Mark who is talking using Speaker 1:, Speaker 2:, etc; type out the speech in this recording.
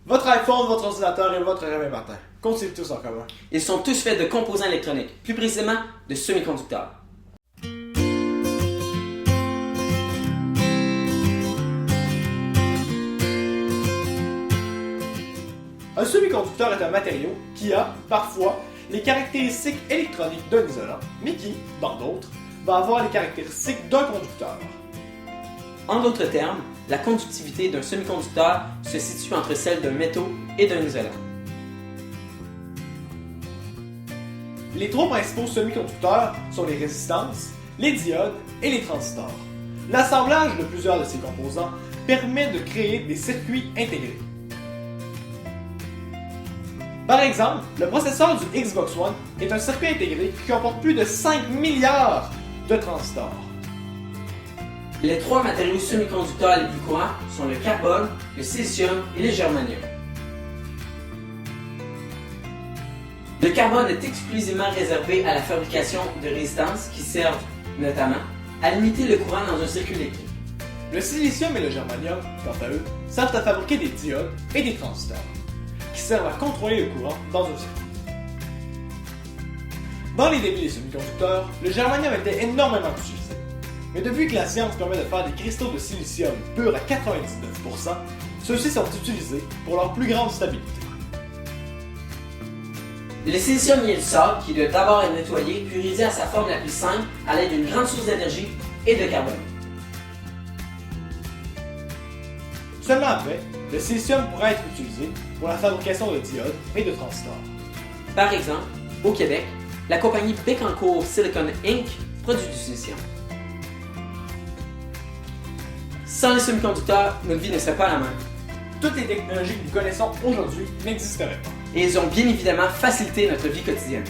Speaker 1: Votre iPhone, votre ordinateur et votre réveil matin. Qu'ont-ils tous en commun?
Speaker 2: Ils sont tous faits de composants électroniques, plus précisément de semi-conducteurs.
Speaker 1: Un semi-conducteur est un matériau qui a, parfois, les caractéristiques électroniques d'un isolant, mais qui, dans d'autres, va avoir les caractéristiques d'un conducteur.
Speaker 2: En d'autres termes, la conductivité d'un semi-conducteur se situe entre celle d'un métaux et d'un isolant.
Speaker 1: Les trois principaux semi-conducteurs sont les résistances, les diodes et les transistors. L'assemblage de plusieurs de ces composants permet de créer des circuits intégrés. Par exemple, le processeur du Xbox One est un circuit intégré qui comporte plus de 5 milliards de transistors.
Speaker 2: Les trois matériaux semi-conducteurs les plus courants sont le carbone, le silicium et le germanium. Le carbone est exclusivement réservé à la fabrication de résistances qui servent, notamment, à limiter le courant dans un circuit électrique.
Speaker 1: Le silicium et le germanium, quant à eux, servent à fabriquer des diodes et des transistors, qui servent à contrôler le courant dans un circuit. Dans les débuts des semi-conducteurs, le germanium était énormément utilisé. Mais depuis que la science permet de faire des cristaux de silicium pur à 99%, ceux-ci sont utilisés pour leur plus grande stabilité.
Speaker 2: Le silicium y est du sable qui doit d'abord être nettoyé puis réduit à sa forme la plus simple à l'aide d'une grande source d'énergie et de carbone.
Speaker 1: Seulement après, le silicium pourra être utilisé pour la fabrication de diodes et de transistors.
Speaker 2: Par exemple, au Québec, la compagnie Bécancour Silicon Inc. produit du silicium. Sans les semi-conducteurs, notre vie ne serait pas la même.
Speaker 1: Toutes les technologies que nous connaissons aujourd'hui n'existeraient pas.
Speaker 2: Et ils ont bien évidemment facilité notre vie quotidienne.